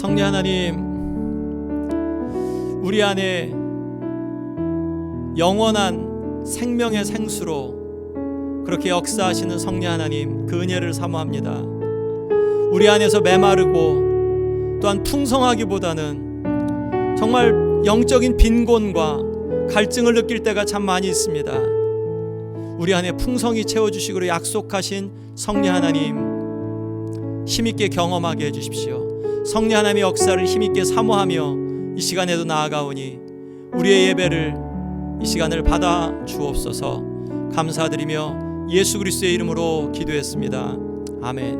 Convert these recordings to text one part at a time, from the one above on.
성리 하나님, 우리 안에 영원한 생명의 생수로 그렇게 역사하시는 성리 하나님, 그 은혜를 사모합니다. 우리 안에서 메마르고 또한 풍성하기보다는 정말 영적인 빈곤과 갈증을 느낄 때가 참 많이 있습니다. 우리 안에 풍성히 채워주시기로 약속하신 성리 하나님, 힘있게 경험하게 해주십시오. 성리 하나님의 역사를 힘있게 사모하며 이 시간에도 나아가오니 우리의 예배를 이 시간을 받아 주옵소서. 감사드리며 예수 그리스도의 이름으로 기도했습니다. 아멘.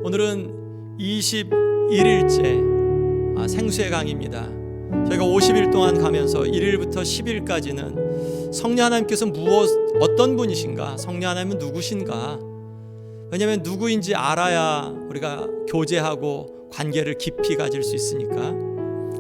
오늘은 21일째 생수의 강입니다. 저희가 50일 동안 가면서 1일부터 10일까지는 성리 하나님께서 어떤 분이신가, 성리 하나님은 누구신가, 왜냐하면 누구인지 알아야 우리가 교제하고 관계를 깊이 가질 수 있으니까.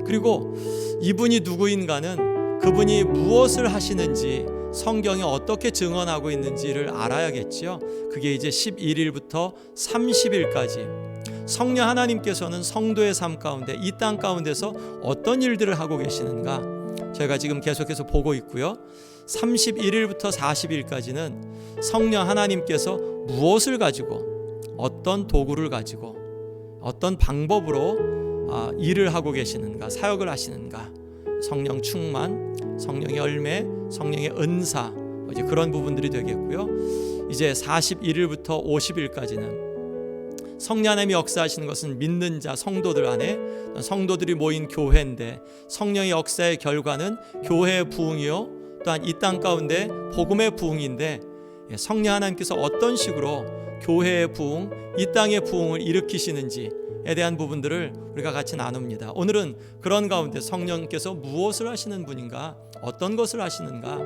그리고 이분이 누구인가는 그분이 무엇을 하시는지, 성경에 어떻게 증언하고 있는지를 알아야겠죠. 그게 이제 11일부터 30일까지 성령 하나님께서는 성도의 삶 가운데, 이 땅 가운데서 어떤 일들을 하고 계시는가 저희가 지금 계속해서 보고 있고요. 31일부터 40일까지는 성령 하나님께서 무엇을 가지고, 어떤 도구를 가지고, 어떤 방법으로 일을 하고 계시는가, 사역을 하시는가, 성령 충만, 성령의 열매, 성령의 은사, 이제 그런 부분들이 되겠고요. 이제 41일부터 50일까지는 성령 하나님이 역사하시는 것은 믿는 자, 성도들 안에, 성도들이 모인 교회인데, 성령의 역사의 결과는 교회의 부흥이요, 또한 이 땅 가운데 복음의 부흥인데, 성령 하나님께서 어떤 식으로 교회의 부흥, 이 땅의 부흥을 일으키시는지에 대한 부분들을 우리가 같이 나눕니다. 오늘은 그런 가운데 성령께서 무엇을 하시는 분인가, 어떤 것을 하시는가.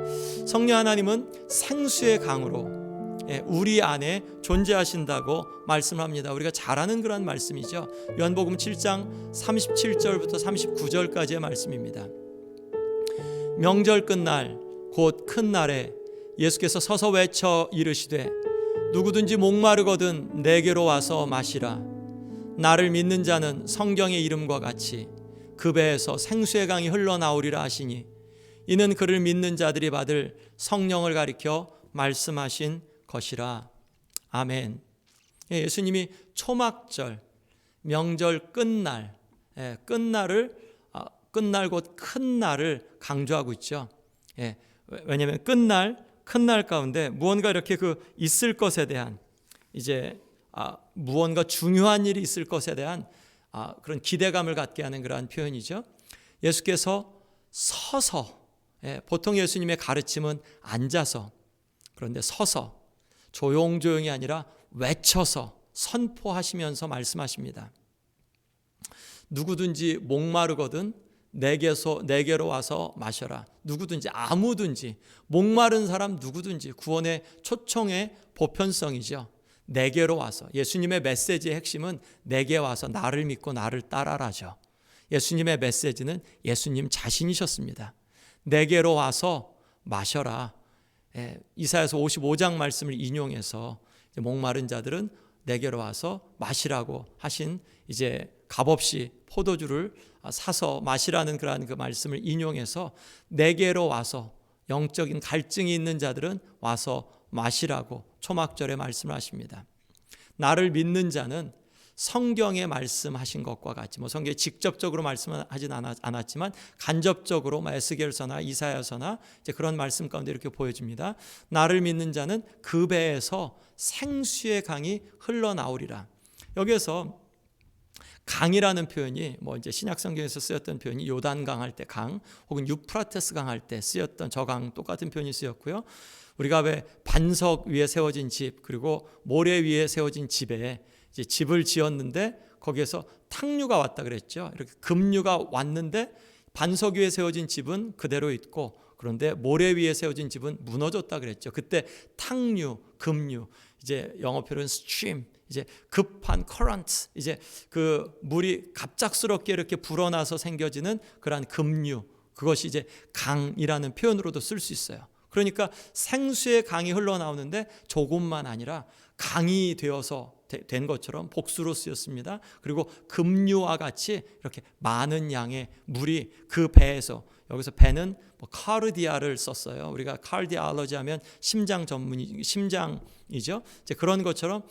성령 하나님은 생수의 강으로 우리 안에 존재하신다고 말씀합니다. 우리가 잘 아는 그런 말씀이죠. 요한복음 7장 37절부터 39절까지의 말씀입니다. 명절 끝날 곧 큰 날에 예수께서 서서 외쳐 이르시되 누구든지 목마르거든 내게로 와서 마시라. 나를 믿는 자는 성경의 이름과 같이 그 배에서 생수의 강이 흘러나오리라 하시니, 이는 그를 믿는 자들이 받을 성령을 가리켜 말씀하신 것이라. 아멘. 예수님이 초막절, 명절 끝날, 끝날 곧 큰 날을 강조하고 있죠. 왜냐하면 끝날, 큰 날 가운데 무언가 이렇게 있을 것에 대한, 이제 무언가 중요한 일이 있을 것에 대한 그런 기대감을 갖게 하는 그러한 표현이죠. 예수께서 서서, 보통 예수님의 가르침은 앉아서, 그런데 서서 조용조용이 아니라 외쳐서 선포하시면서 말씀하십니다. 누구든지 목마르거든 내게로 와서 마셔라. 누구든지, 아무든지, 목마른 사람 누구든지, 구원의 초청의 보편성이죠. 내게로 와서, 예수님의 메시지의 핵심은 내게 와서 나를 믿고 나를 따라라죠. 예수님의 메시지는 예수님 자신이셨습니다. 내게로 와서 마셔라. 이사야서 55장 말씀을 인용해서 목마른 자들은 내게로 와서 마시라고 하신, 이제 값없이 포도주를 사서 마시라는 그러한 그 말씀을 인용해서 내게로 와서, 영적인 갈증이 있는 자들은 와서 마시라고 초막절에 말씀을 하십니다. 나를 믿는 자는 성경에 말씀하신 것과 같이, 성경에 직접적으로 말씀하진 않았지만 간접적으로 에스겔서나 이사야서나 이제 그런 말씀 가운데 이렇게 보여집니다. 나를 믿는 자는 그 배에서 생수의 강이 흘러나오리라. 여기에서 강이라는 표현이 이제 신약 성경에서 쓰였던 표현이 요단강 할 때 강, 혹은 유프라테스 강 할 때 쓰였던 저 강 똑같은 표현이 쓰였고요. 우리가 왜 반석 위에 세워진 집, 그리고 모래 위에 세워진 집에 이제 집을 지었는데 거기에서 탕류가 왔다 그랬죠. 이렇게 급류가 왔는데 반석 위에 세워진 집은 그대로 있고, 그런데 모래 위에 세워진 집은 무너졌다 그랬죠. 그때 탕류, 급류, 이제 영어 표현 stream, 이제 급한 current, 이제 그 물이 갑작스럽게 이렇게 불어나서 생겨지는 그러한 급류, 그것이 이제 강이라는 표현으로도 쓸 수 있어요. 그러니까 생수의 강이 흘러나오는데 조금만 아니라 강이 되어서 된 것처럼 복수로 쓰였습니다. 그리고 급류와 같이 이렇게 많은 양의 물이 그 배에서, 여기서 배는 카르디아를 썼어요. 우리가 카르디아올로지 하면 심장 전문이, 심장이죠. 이제 그런 것처럼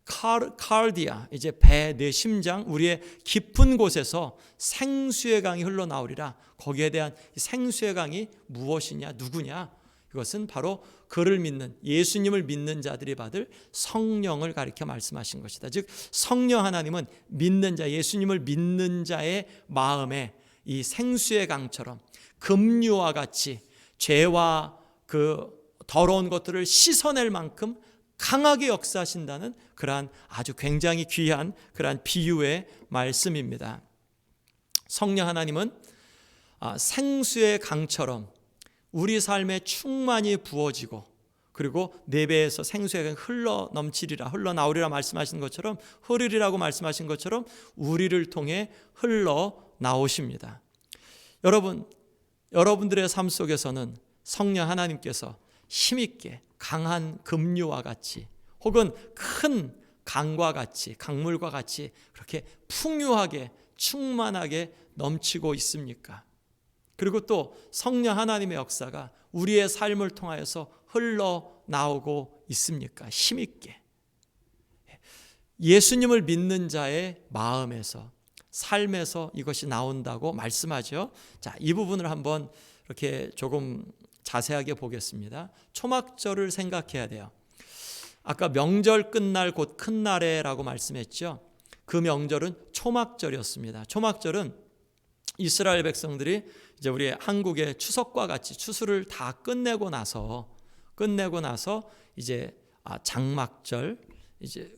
카르디아, 이제 배, 내 심장, 우리의 깊은 곳에서 생수의 강이 흘러나오리라. 거기에 대한 생수의 강이 무엇이냐, 누구냐? 이것은 바로 그를 믿는, 예수님을 믿는 자들이 받을 성령을 가리켜 말씀하신 것이다. 즉 성령 하나님은 믿는 자, 예수님을 믿는 자의 마음에 이 생수의 강처럼 급류와 같이 죄와 그 더러운 것들을 씻어낼 만큼 강하게 역사하신다는 그러한 아주 굉장히 귀한 그러한 비유의 말씀입니다. 성령 하나님은 생수의 강처럼 우리 삶에 충만히 부어지고, 그리고 내 배에서 생수의 강이 흘러 넘치리라, 흘러나오리라 말씀하신 것처럼, 흐르리라고 말씀하신 것처럼 우리를 통해 흘러나오십니다. 여러분들의 삶 속에서는 성령 하나님께서 힘있게 강한 급류와 같이, 혹은 큰 강과 같이, 강물과 같이 그렇게 풍요하게 충만하게 넘치고 있습니까? 그리고 또 성령 하나님의 역사가 우리의 삶을 통하여서 흘러나오고 있습니까? 힘있게. 예수님을 믿는 자의 마음에서, 삶에서 이것이 나온다고 말씀하죠. 자, 이 부분을 한번 이렇게 조금 자세하게 보겠습니다. 초막절을 생각해야 돼요. 아까 명절 끝날 곧 큰 날에라고 말씀했죠. 그 명절은 초막절이었습니다. 초막절은 이스라엘 백성들이 이제 우리 한국의 추석과 같이 추수를 다 끝내고 나서 이제 장막절, 이제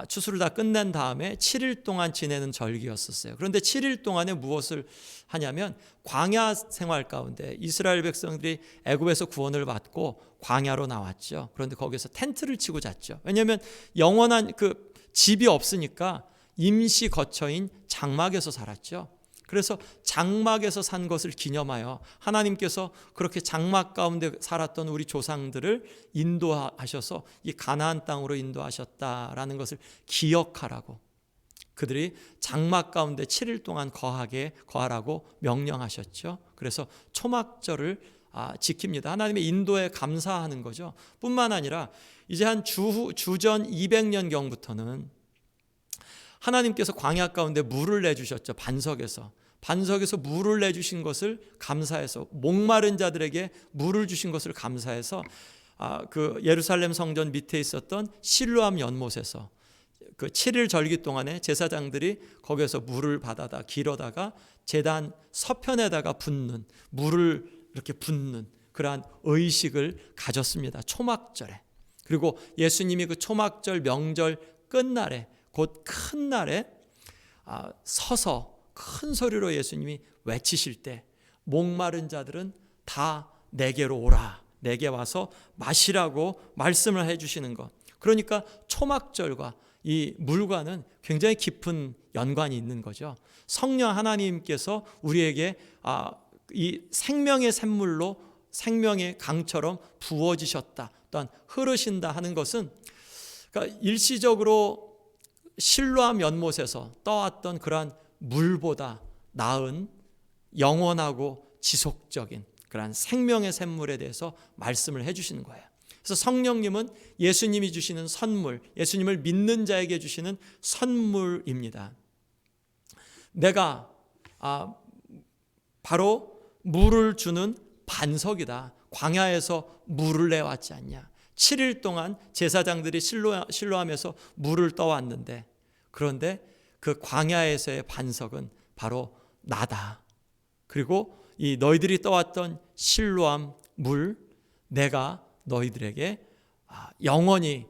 추수를 다 끝낸 다음에 7일 동안 지내는 절기였었어요. 그런데 7일 동안에 무엇을 하냐면 광야 생활 가운데 이스라엘 백성들이 애굽에서 구원을 받고 광야로 나왔죠. 그런데 거기서 텐트를 치고 잤죠. 왜냐하면 영원한 그 집이 없으니까 임시 거처인 장막에서 살았죠. 그래서 장막에서 산 것을 기념하여 하나님께서 그렇게 장막 가운데 살았던 우리 조상들을 인도하셔서 이 가나안 땅으로 인도하셨다라는 것을 기억하라고, 그들이 장막 가운데 7일 동안 거하라고 명령하셨죠. 그래서 초막절을 지킵니다. 하나님의 인도에 감사하는 거죠. 뿐만 아니라 이제 한 주전 200년경부터는 하나님께서 광야 가운데 물을 내주셨죠. 반석에서 물을 내주신 것을 감사해서, 목마른 자들에게 물을 주신 것을 감사해서 그 예루살렘 성전 밑에 있었던 실로암 연못에서 그 7일 절기 동안에 제사장들이 거기서 물을 받아다 길어다가 제단 서편에다가 붓는, 물을 이렇게 붓는 그러한 의식을 가졌습니다. 초막절에. 그리고 예수님이 그 초막절 명절 끝날에, 곧 큰 날에 서서 큰 소리로 예수님이 외치실 때 목마른 자들은 다 내게로 오라, 내게 와서 마시라고 말씀을 해주시는 것. 그러니까 초막절과 이 물과는 굉장히 깊은 연관이 있는 거죠. 성령 하나님께서 우리에게 이 생명의 샘물로, 생명의 강처럼 부어지셨다, 또한 흐르신다 하는 것은, 그러니까 일시적으로 실로암 연못에서 떠왔던 그러한 물보다 나은 영원하고 지속적인 그러한 생명의 샘물에 대해서 말씀을 해주시는 거예요. 그래서 성령님은 예수님이 주시는 선물, 예수님을 믿는 자에게 주시는 선물입니다. 내가 바로 물을 주는 반석이다. 광야에서 물을 내왔지 않냐. 7일 동안 제사장들이 실로암에서 물을 떠왔는데, 그런데 그 광야에서의 반석은 바로 나다. 그리고 이 너희들이 떠왔던 실로암 물, 내가 너희들에게 영원히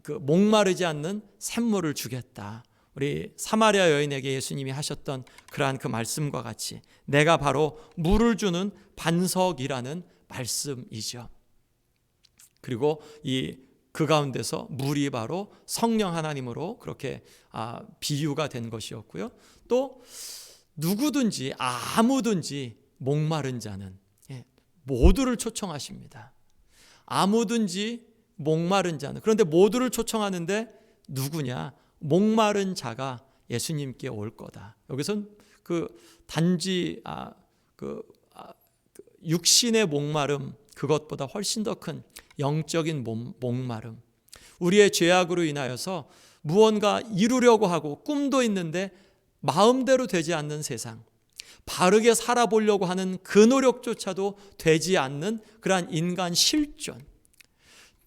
그 목마르지 않는 샘물을 주겠다. 우리 사마리아 여인에게 예수님이 하셨던 그러한 그 말씀과 같이 내가 바로 물을 주는 반석이라는 말씀이죠. 그리고 그 가운데서 물이 바로 성령 하나님으로 그렇게 비유가 된 것이었고요. 또 누구든지 아무든지 목마른 자는 모두를 초청하십니다. 아무든지 목마른 자는, 그런데 모두를 초청하는데 누구냐? 목마른 자가 예수님께 올 거다. 여기선 단지 육신의 목마름, 그것보다 훨씬 더 큰 영적인 목마름, 우리의 죄악으로 인하여서 무언가 이루려고 하고 꿈도 있는데 마음대로 되지 않는 세상, 바르게 살아보려고 하는 그 노력조차도 되지 않는 그러한 인간 실존,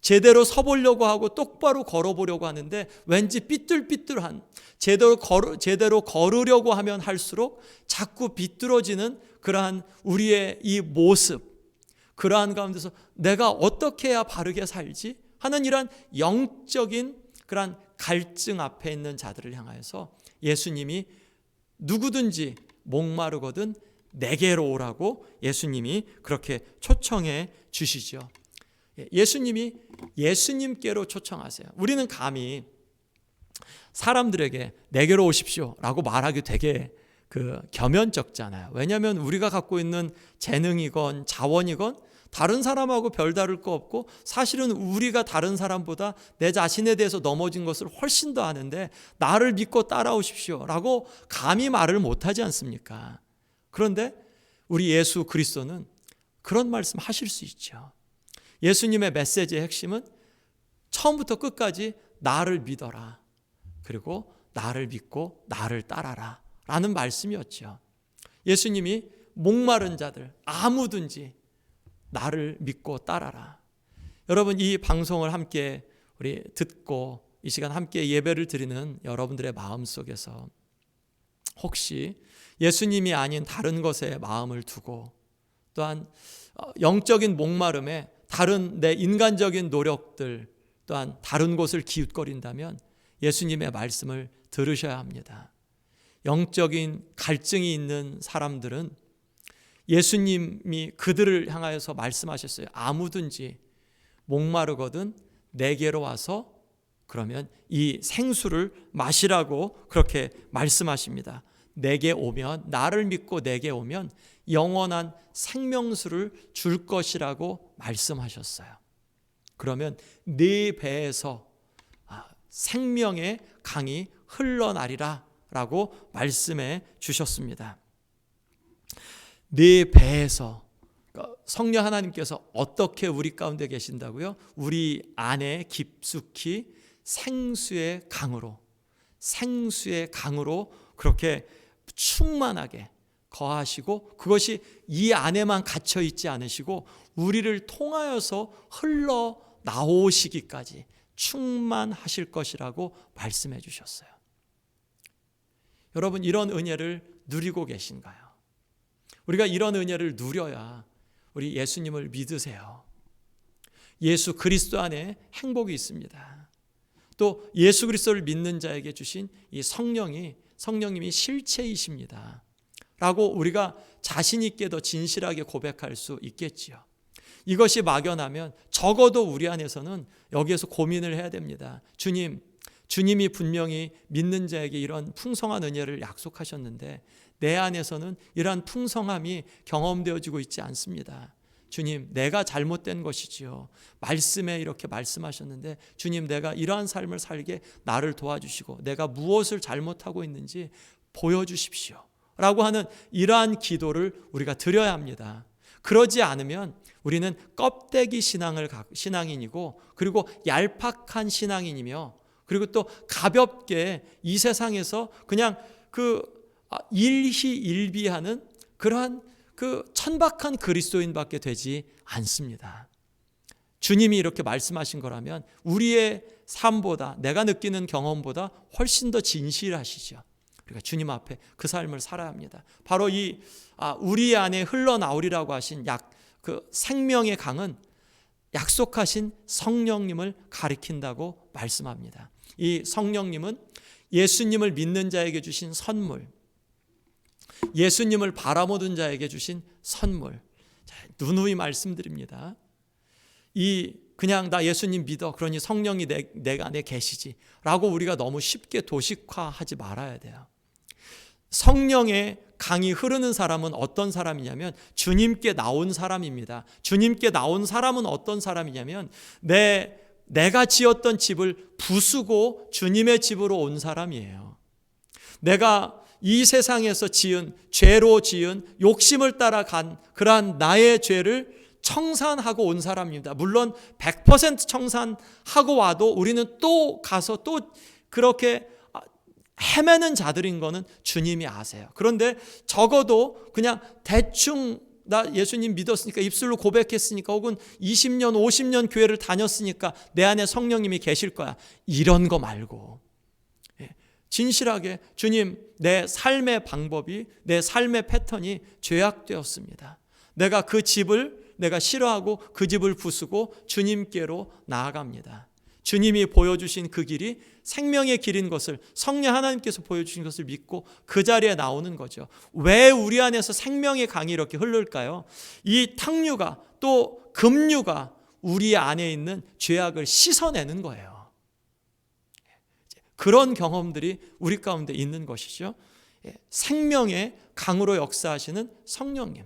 제대로 서보려고 하고 똑바로 걸어보려고 하는데 왠지 삐뚤삐뚤한, 제대로 걸으려고 하면 할수록 자꾸 비뚤어지는 그러한 우리의 이 모습, 그러한 가운데서 내가 어떻게 해야 바르게 살지 하는 이러한 영적인 그러한 갈증 앞에 있는 자들을 향하여서 예수님이 누구든지 목마르거든 내게로 오라고 예수님이 그렇게 초청해 주시죠. 예수님이 예수님께로 초청하세요. 우리는 감히 사람들에게 내게로 오십시오 라고 말하기 되게 겸연쩍잖아요. 왜냐하면 우리가 갖고 있는 재능이건 자원이건 다른 사람하고 별다를 거 없고, 사실은 우리가 다른 사람보다 내 자신에 대해서 넘어진 것을 훨씬 더 아는데 나를 믿고 따라오십시오 라고 감히 말을 못하지 않습니까? 그런데 우리 예수 그리스도는 그런 말씀 하실 수 있죠. 예수님의 메시지의 핵심은 처음부터 끝까지 나를 믿어라, 그리고 나를 믿고 나를 따라라 라는 말씀이었죠. 예수님이 목마른 자들 아무든지 나를 믿고 따라라. 여러분, 이 방송을 함께 우리 듣고 이 시간 함께 예배를 드리는 여러분들의 마음속에서 혹시 예수님이 아닌 다른 것에 마음을 두고, 또한 영적인 목마름에 다른 내 인간적인 노력들, 또한 다른 곳을 기웃거린다면 예수님의 말씀을 들으셔야 합니다. 영적인 갈증이 있는 사람들은 예수님이 그들을 향하여서 말씀하셨어요. 아무든지 목마르거든 내게로 와서 그러면 이 생수를 마시라고 그렇게 말씀하십니다. 내게 오면, 나를 믿고 내게 오면 영원한 생명수를 줄 것이라고 말씀하셨어요. 그러면 네 배에서 생명의 강이 흘러나리라 라고 말씀해 주셨습니다. 네 배에서 성령 하나님께서 어떻게 우리 가운데 계신다고요? 우리 안에 깊숙이 생수의 강으로 그렇게 충만하게 거하시고, 그것이 이 안에만 갇혀 있지 않으시고 우리를 통하여서 흘러 나오시기까지 충만하실 것이라고 말씀해 주셨어요. 여러분, 이런 은혜를 누리고 계신가요? 우리가 이런 은혜를 누려야 우리 예수님을 믿으세요. 예수 그리스도 안에 행복이 있습니다. 또 예수 그리스도를 믿는 자에게 주신 이 성령님이 실체이십니다 라고 우리가 자신 있게 더 진실하게 고백할 수 있겠지요. 이것이 막연하면 적어도 우리 안에서는 여기에서 고민을 해야 됩니다. 주님이 분명히 믿는 자에게 이런 풍성한 은혜를 약속하셨는데 내 안에서는 이러한 풍성함이 경험되어지고 있지 않습니다. 주님, 내가 잘못된 것이지요. 말씀에 이렇게 말씀하셨는데 주님, 내가 이러한 삶을 살게 나를 도와주시고 내가 무엇을 잘못하고 있는지 보여주십시오 라고 하는 이러한 기도를 우리가 드려야 합니다. 그러지 않으면 우리는 껍데기 신앙인이고, 그리고 얄팍한 신앙인이며, 그리고 또 가볍게 이 세상에서 그냥 일희일비하는 그러한 천박한 그리스도인밖에 되지 않습니다. 주님이 이렇게 말씀하신 거라면 우리의 삶보다, 내가 느끼는 경험보다 훨씬 더 진실하시죠. 우리가 주님 앞에 그 삶을 살아야 합니다. 바로 이 우리 안에 흘러나오리라고 하신 생명의 강은 약속하신 성령님을 가리킨다고 말씀합니다. 이 성령님은 예수님을 믿는 자에게 주신 선물, 예수님을 바라보는 자에게 주신 선물. 누누이 말씀드립니다. 그냥 나 예수님 믿어, 그러니 성령이 내 안에 계시지 라고 우리가 너무 쉽게 도식화하지 말아야 돼요. 성령의 강이 흐르는 사람은 어떤 사람이냐면 주님께 나온 사람입니다. 주님께 나온 사람은 어떤 사람이냐면 내 내가 지었던 집을 부수고 주님의 집으로 온 사람이에요. 내가 이 세상에서 지은, 죄로 지은, 욕심을 따라간 그러한 나의 죄를 청산하고 온 사람입니다. 물론 100% 청산하고 와도 우리는 또 가서 또 그렇게 헤매는 자들인 거는 주님이 아세요. 그런데 적어도 그냥 대충 나 예수님 믿었으니까, 입술로 고백했으니까, 혹은 20년 50년 교회를 다녔으니까 내 안에 성령님이 계실 거야, 이런 거 말고 진실하게 주님, 내 삶의 방법이, 내 삶의 패턴이 죄악되었습니다. 내가 그 집을 내가 싫어하고 그 집을 부수고 주님께로 나아갑니다. 주님이 보여주신 그 길이 생명의 길인 것을, 성령 하나님께서 보여주신 것을 믿고 그 자리에 나오는 거죠. 왜 우리 안에서 생명의 강이 이렇게 흐를까요? 이 탕류가, 또 급류가 우리 안에 있는 죄악을 씻어내는 거예요. 그런 경험들이 우리 가운데 있는 것이죠. 생명의 강으로 역사하시는 성령님.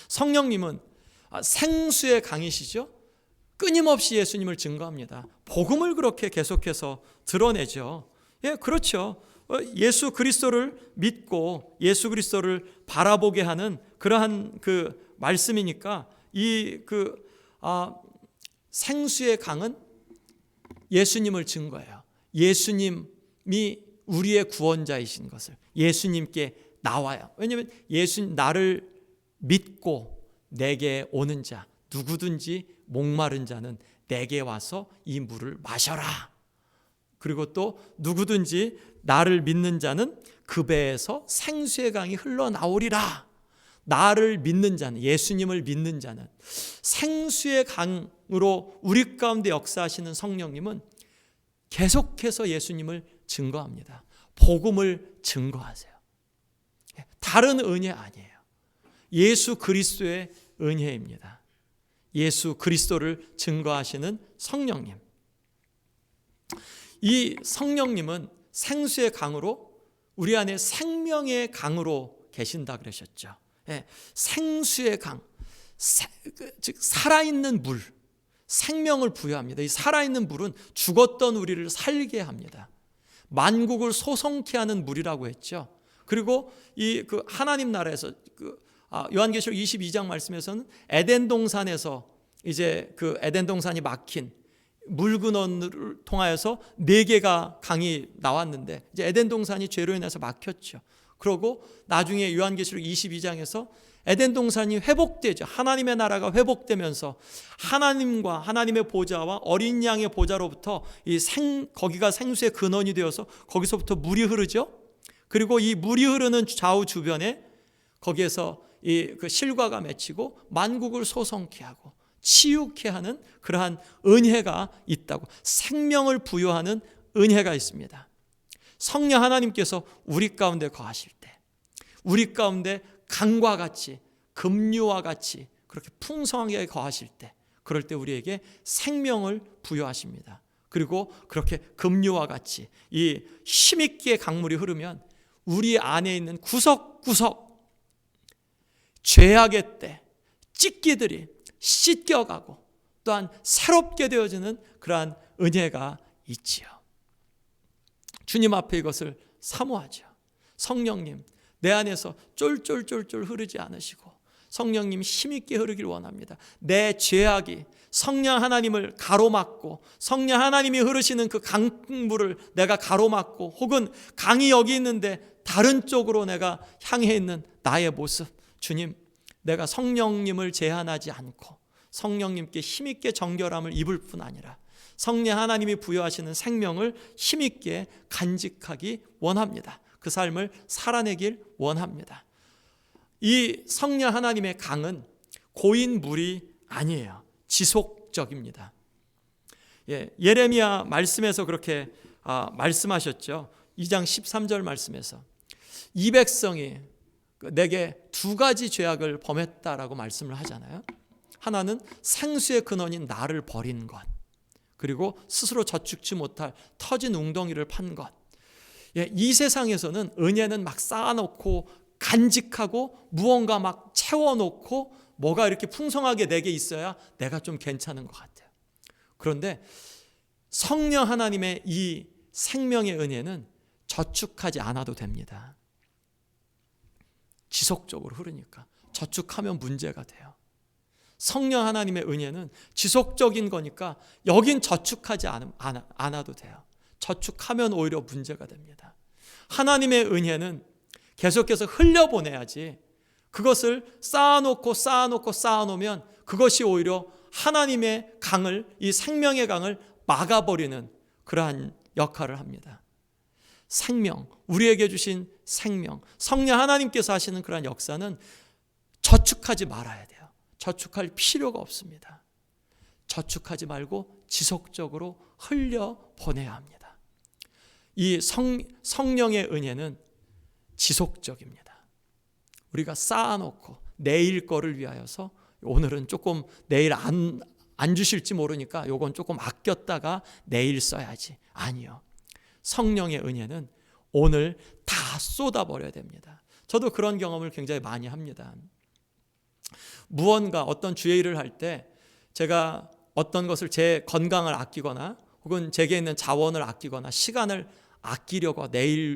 성령님은 생수의 강이시죠. 끊임없이 예수님을 증거합니다. 복음을 그렇게 계속해서 드러내죠. 그렇죠. 예수 그리스도를 믿고 예수 그리스도를 바라보게 하는 그러한 그 말씀이니까, 생수의 강은 예수님을 증거해요. 예수님이 우리의 구원자이신 것을, 예수님께 나와요. 왜냐하면 나를 믿고 내게 오는 자, 누구든지 목마른 자는 내게 와서 이 물을 마셔라. 그리고 또 누구든지 나를 믿는 자는 그 배에서 생수의 강이 흘러나오리라. 나를 믿는 자는, 예수님을 믿는 자는, 생수의 강으로 우리 가운데 역사하시는 성령님은 계속해서 예수님을 증거합니다. 복음을 증거하세요. 다른 은혜 아니에요. 예수 그리스도의 은혜입니다. 예수 그리스도를 증거하시는 성령님. 이 성령님은 생수의 강으로, 우리 안에 생명의 강으로 계신다 그러셨죠. 생수의 강, 즉 살아있는 물, 생명을 부여합니다. 이 살아있는 물은 죽었던 우리를 살게 합니다. 만국을 소성케 하는 물이라고 했죠. 그리고 그 하나님 나라에서 요한계시록 22장 말씀에서는 에덴 동산에서 이제 그 에덴 동산이 막힌 물 근원을 통하여서 4개가 강이 나왔는데, 이제 에덴 동산이 죄로 인해서 막혔죠. 그러고 나중에 요한계시록 22장에서 에덴 동산이 회복되죠. 하나님의 나라가 회복되면서 하나님과 하나님의 보좌와 어린 양의 보좌로부터 거기가 생수의 근원이 되어서 거기서부터 물이 흐르죠. 그리고 이 물이 흐르는 좌우 주변에 거기에서 그 실과가 맺히고 만국을 소성케 하고 치유케 하는 그러한 은혜가 있다고, 생명을 부여하는 은혜가 있습니다. 성령 하나님께서 우리 가운데 거하실 때, 우리 가운데 강과 같이, 급류와 같이 그렇게 풍성하게 거하실 때, 그럴 때 우리에게 생명을 부여하십니다. 그리고 그렇게 급류와 같이 이 힘있게 강물이 흐르면 우리 안에 있는 구석구석 죄악의 때 찢기들이 씻겨가고 또한 새롭게 되어지는 그러한 은혜가 있지요. 주님 앞에 이것을 사모하죠. 성령님, 내 안에서 쫄쫄쫄쫄 흐르지 않으시고 성령님 힘있게 흐르길 원합니다. 내 죄악이 성령 하나님을 가로막고, 성령 하나님이 흐르시는 그 강물을 내가 가로막고, 혹은 강이 여기 있는데 다른 쪽으로 내가 향해 있는 나의 모습, 주님, 내가 성령님을 제한하지 않고 성령님께 힘있게 정결함을 입을 뿐 아니라 성령 하나님이 부여하시는 생명을 힘있게 간직하기 원합니다. 그 삶을 살아내길 원합니다. 이 성령 하나님의 강은 고인 물이 아니에요. 지속적입니다. 예레미야 말씀에서 그렇게 말씀하셨죠. 2장 13절 말씀에서 이 백성이 내게 2가지 죄악을 범했다라고 말씀을 하잖아요. 하나는 생수의 근원인 나를 버린 것, 그리고 스스로 저축지 못할 터진 웅덩이를 판 것. 이 세상에서는 은혜는 막 쌓아놓고 간직하고 무언가 막 채워놓고 뭐가 이렇게 풍성하게 내게 있어야 내가 좀 괜찮은 것 같아요. 그런데 성령 하나님의 이 생명의 은혜는 저축하지 않아도 됩니다. 지속적으로 흐르니까. 저축하면 문제가 돼요. 성령 하나님의 은혜는 지속적인 거니까 여긴 저축하지 않아도 돼요. 저축하면 오히려 문제가 됩니다. 하나님의 은혜는 계속해서 흘려보내야지, 그것을 쌓아놓으면 그것이 오히려 하나님의 강을, 이 생명의 강을 막아버리는 그러한 역할을 합니다. 생명, 우리에게 주신 생명, 성령 하나님께서 하시는 그러한 역사는 저축하지 말아야 돼요. 저축할 필요가 없습니다. 저축하지 말고 지속적으로 흘려보내야 합니다. 이 성령의 은혜는 지속적입니다. 우리가 쌓아놓고 내일 거를 위하여서, 오늘은 조금 내일 안 주실지 모르니까 요건 조금 아꼈다가 내일 써야지. 아니요. 성령의 은혜는 오늘 다 쏟아버려야 됩니다. 저도 그런 경험을 굉장히 많이 합니다. 무언가 어떤 주의 일을 할 때 제가 어떤 것을, 제 건강을 아끼거나 혹은 제게 있는 자원을 아끼거나 시간을 아끼려고,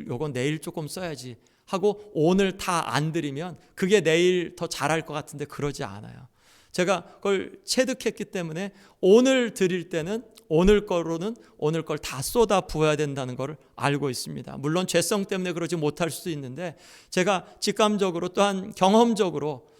요건 내일 조금 써야지 하고 오늘 다 안 드리면 그게 내일 더 잘할 것 같은데 그러지 않아요. 제가 그걸 체득했기 때문에 오늘 드릴 때는 오늘 거로는 오늘 걸 다 쏟아 부어야 된다는 걸 알고 있습니다. 물론 죄성 때문에 그러지 못할 수도 있는데, 제가 직감적으로 또한 경험적으로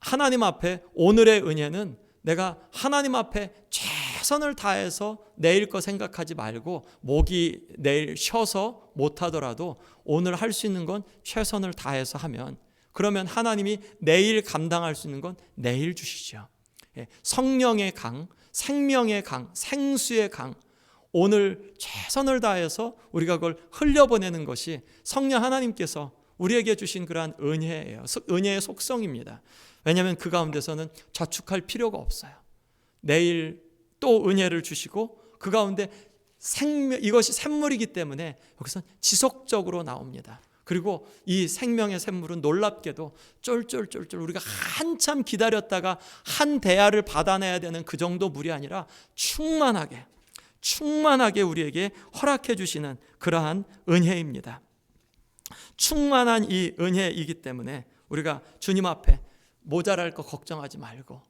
하나님 앞에 오늘의 은혜는 내가 하나님 앞에 최선을 다해서 내일 거 생각하지 말고, 목이 내일 쉬어서 못하더라도 오늘 할 수 있는 건 최선을 다해서 하면, 그러면 하나님이 내일 감당할 수 있는 건 내일 주시죠. 성령의 강, 생명의 강, 생수의 강, 오늘 최선을 다해서 우리가 그걸 흘려보내는 것이 성령 하나님께서 우리에게 주신 그러한 은혜예요. 은혜의 속성입니다. 왜냐하면 그 가운데서는 저축할 필요가 없어요. 내일 또 은혜를 주시고 그 가운데 이것이 샘물이기 때문에 여기서 지속적으로 나옵니다. 그리고 이 생명의 샘물은 놀랍게도 쫄쫄쫄쫄 우리가 한참 기다렸다가 한 대야를 받아내야 되는 그 정도 물이 아니라 충만하게 우리에게 허락해 주시는 그러한 은혜입니다. 충만한 이 은혜이기 때문에 우리가 주님 앞에 모자랄 거 걱정하지 말고,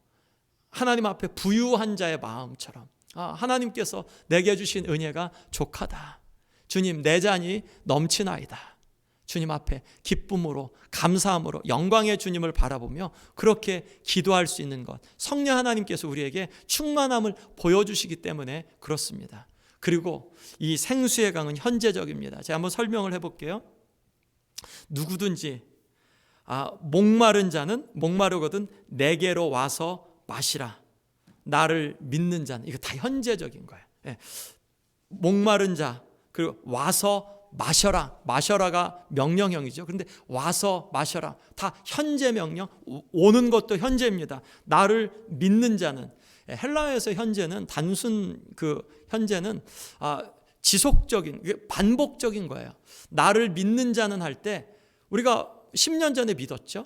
하나님 앞에 부유한 자의 마음처럼, 하나님께서 내게 주신 은혜가 족하다, 주님 내 잔이 넘치나이다, 주님 앞에 기쁨으로 감사함으로 영광의 주님을 바라보며 그렇게 기도할 수 있는 것, 성령 하나님께서 우리에게 충만함을 보여주시기 때문에 그렇습니다. 그리고 이 생수의 강은 현재적입니다. 제가 한번 설명을 해볼게요. 누구든지 목마른 자는 목마르거든 내게로 와서 마시라. 나를 믿는 자는, 이거 다 현재적인 거예요. 목마른 자, 그리고 와서 마셔라. 마셔라가 명령형이죠. 그런데 와서 마셔라, 다 현재 명령. 오는 것도 현재입니다. 나를 믿는 자는, 헬라어에서 현재는 단순 현재는 지속적인, 반복적인 거예요. 나를 믿는 자는 할 때 우리가 10년 전에 믿었죠.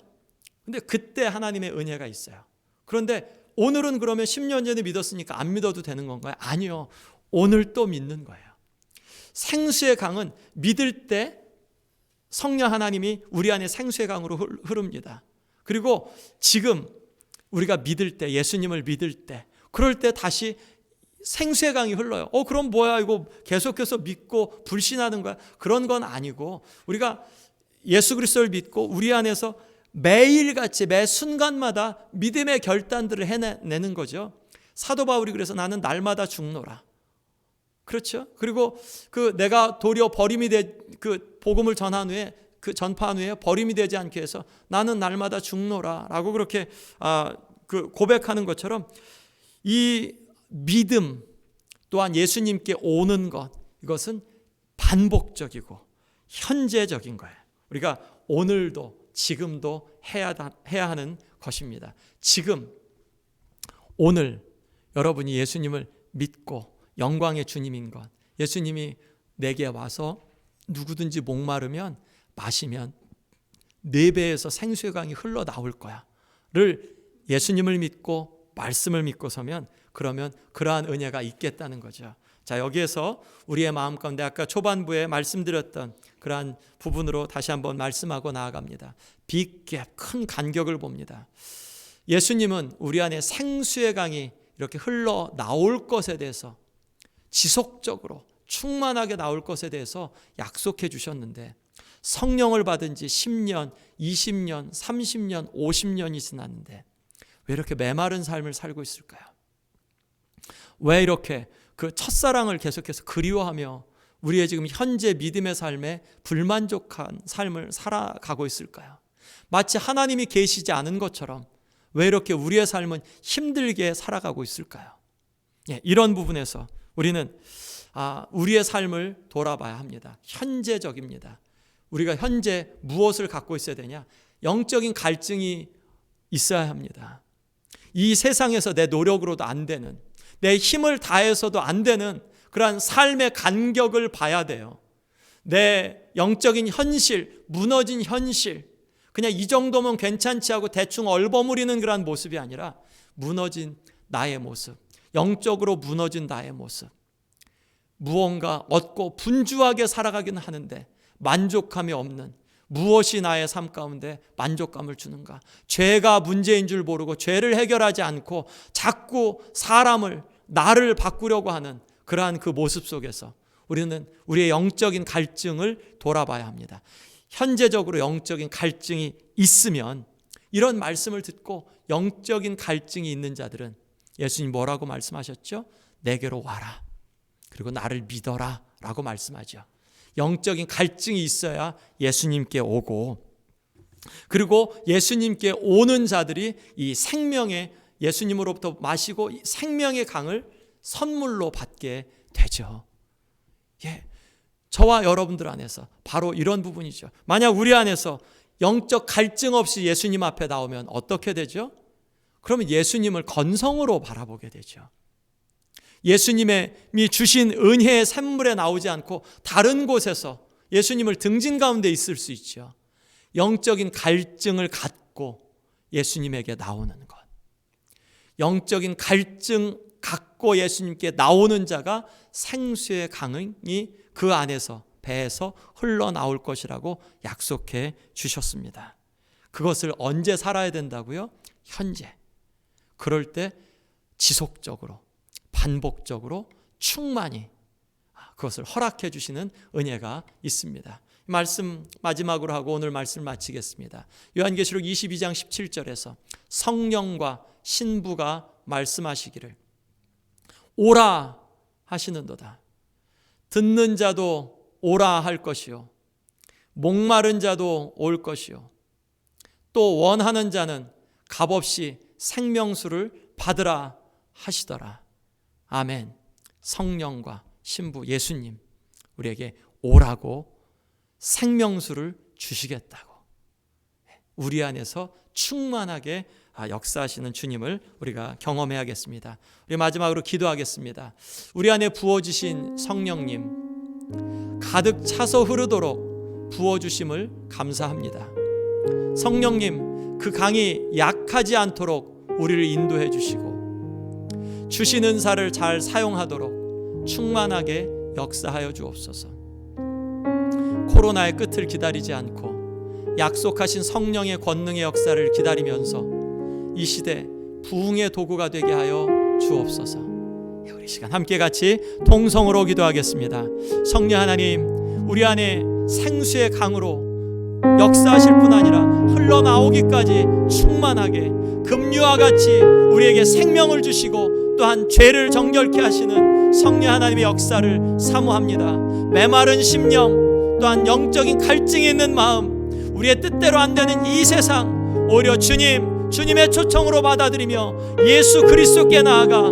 근데 그때 하나님의 은혜가 있어요. 그런데 오늘은 그러면 10년 전에 믿었으니까 안 믿어도 되는 건가요? 아니요. 오늘 또 믿는 거예요. 생수의 강은 믿을 때 성령 하나님이 우리 안에 생수의 강으로 흐릅니다. 그리고 지금 우리가 믿을 때, 예수님을 믿을 때, 그럴 때 다시 생수의 강이 흘러요. 그럼 뭐야, 이거 계속해서 믿고 불신하는 거야? 그런 건 아니고, 우리가 예수 그리스도를 믿고 우리 안에서 매일같이 매 순간마다 믿음의 결단들을 해내는 거죠. 사도 바울이 그래서 나는 날마다 죽노라. 그렇죠? 그리고 내가 도리어 버림이 복음을 전한 후에, 전파한 후에 버림이 되지 않게 해서 나는 날마다 죽노라라고 그렇게 고백하는 것처럼, 이 믿음 또한 예수님께 오는 것, 이것은 반복적이고 현재적인 거예요. 우리가 오늘도 지금도 해야 하는 것입니다. 지금 오늘 여러분이 예수님을 믿고 영광의 주님인 것, 예수님이 내게 와서 누구든지 목마르면 마시면 4배에서 생수의 강이 흘러나올 거야 를 예수님을 믿고 말씀을 믿고 서면 그러면 그러한 은혜가 있겠다는 거죠. 자, 여기에서 우리의 마음 가운데 아까 초반부에 말씀드렸던 그러한 부분으로 다시 한번 말씀하고 나아갑니다. 빅갭, 큰 간격을 봅니다. 예수님은 우리 안에 생수의 강이 이렇게 흘러 나올 것에 대해서, 지속적으로 충만하게 나올 것에 대해서 약속해 주셨는데, 성령을 받은 지 10년, 20년, 30년, 50년이 지났는데 왜 이렇게 메마른 삶을 살고 있을까요? 왜 이렇게 그 첫사랑을 계속해서 그리워하며 우리의 지금 현재 믿음의 삶에 불만족한 삶을 살아가고 있을까요? 마치 하나님이 계시지 않은 것처럼 왜 이렇게 우리의 삶은 힘들게 살아가고 있을까요? 이런 부분에서 우리는 우리의 삶을 돌아봐야 합니다. 현재적입니다. 우리가 현재 무엇을 갖고 있어야 되냐? 영적인 갈증이 있어야 합니다. 이 세상에서 내 노력으로도 안 되는, 내 힘을 다해서도 안 되는 그러한 삶의 간격을 봐야 돼요. 내 영적인 현실, 무너진 현실, 그냥 이 정도면 괜찮지 하고 대충 얼버무리는 그런 모습이 아니라 무너진 나의 모습, 영적으로 무너진 나의 모습, 무언가 얻고 분주하게 살아가기는 하는데 만족감이 없는, 무엇이 나의 삶 가운데 만족감을 주는가? 죄가 문제인 줄 모르고 죄를 해결하지 않고 자꾸 사람을, 나를 바꾸려고 하는 그러한 그 모습 속에서 우리는 우리의 영적인 갈증을 돌아봐야 합니다. 현재적으로 영적인 갈증이 있으면, 이런 말씀을 듣고 영적인 갈증이 있는 자들은 예수님 뭐라고 말씀하셨죠? 내게로 와라, 그리고 나를 믿어라 라고 말씀하죠. 영적인 갈증이 있어야 예수님께 오고, 그리고 예수님께 오는 자들이 이 생명의, 예수님으로부터 마시고 이 생명의 강을 선물로 받게 되죠. 저와 여러분들 안에서 바로 이런 부분이죠. 만약 우리 안에서 영적 갈증 없이 예수님 앞에 나오면 어떻게 되죠? 그러면 예수님을 건성으로 바라보게 되죠. 예수님이 주신 은혜의 샘물에 나오지 않고 다른 곳에서 예수님을 등진 가운데 있을 수 있죠. 영적인 갈증을 갖고 예수님에게 나오는 것, 영적인 갈증 갖고 예수님께 나오는 자가 생수의 강이 그 안에서, 배에서 흘러나올 것이라고 약속해 주셨습니다. 그것을 언제 살아야 된다고요? 현재. 그럴 때 지속적으로, 반복적으로, 충만히 그것을 허락해 주시는 은혜가 있습니다. 말씀 마지막으로 하고 오늘 말씀을 마치겠습니다. 요한계시록 22장 17절에서 성령과 신부가 말씀하시기를 오라 하시는도다. 듣는 자도 오라 할 것이요, 목마른 자도 올 것이요, 또 원하는 자는 값없이 생명수를 받으라 하시더라. 아멘. 성령과 신부 예수님 우리에게 오라고 생명수를 주시겠다고, 우리 안에서 충만하게 역사하시는 주님을 우리가 경험해야겠습니다. 우리 마지막으로 기도하겠습니다. 우리 안에 부어주신 성령님 가득 차서 흐르도록 부어주심을 감사합니다. 성령님, 그 강이 약하지 않도록 우리를 인도해 주시고 주신 은사를 잘 사용하도록 충만하게 역사하여 주옵소서. 코로나의 끝을 기다리지 않고 약속하신 성령의 권능의 역사를 기다리면서 이 시대 부흥의 도구가 되게 하여 주옵소서. 우리 시간 함께 같이 통성으로 기도하겠습니다. 성령 하나님, 우리 안에 생수의 강으로 역사하실 뿐 아니라 흘러나오기까지 충만하게 금류와 같이 우리에게 생명을 주시고 또한 죄를 정결케 하시는 성령 하나님의 역사를 사모합니다. 메마른 심령, 또한 영적인 갈증이 있는 마음, 우리의 뜻대로 안 되는 이 세상 오히려 주님의 초청으로 받아들이며 예수 그리스도께 나아가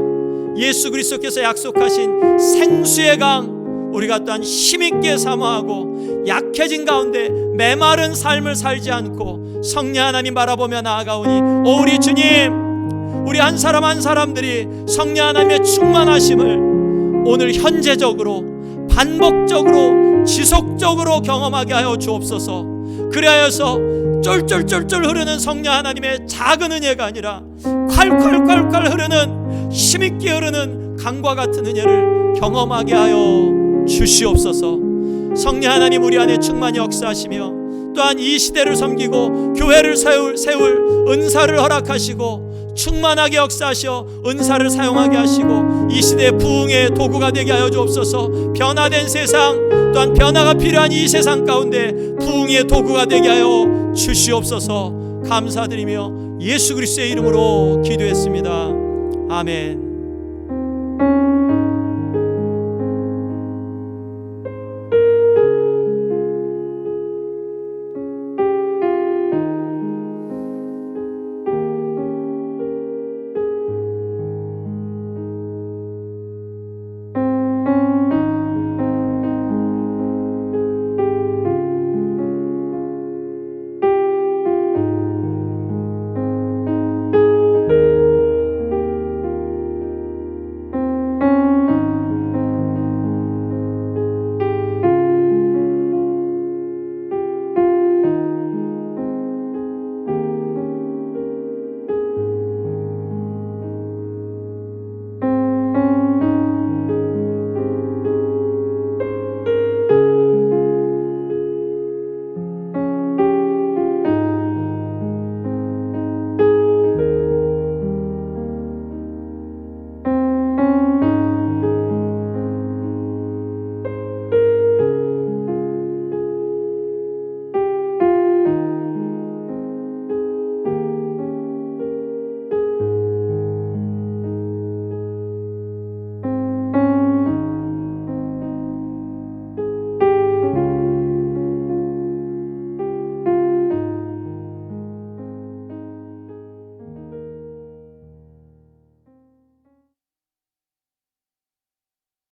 예수 그리스도께서 약속하신 생수의 강 우리가 또한 힘있게 사모하고 약해진 가운데 메마른 삶을 살지 않고 성령 하나님 바라보며 나아가오니 우리 주님, 우리 한 사람 한 사람들이 성령 하나님의 충만하심을 오늘 현재적으로 반복적으로 지속적으로 경험하게 하여 주옵소서. 그리하여서 쫄쫄쫄쫄 흐르는 성령 하나님의 작은 은혜가 아니라 콸콸콸콸 흐르는 힘있게 흐르는 강과 같은 은혜를 경험하게 하여 주시옵소서. 성령 하나님 우리 안에 충만히 역사하시며 또한 이 시대를 섬기고 교회를 세울 은사를 허락하시고 충만하게 역사하셔 은사를 사용하게 하시고 이 시대의 부흥의 도구가 되게 하여 주옵소서. 변화된 세상 또한 변화가 필요한 이 세상 가운데 부흥의 도구가 되게 하여 주시옵소서. 감사드리며 예수 그리스도의 이름으로 기도했습니다. 아멘.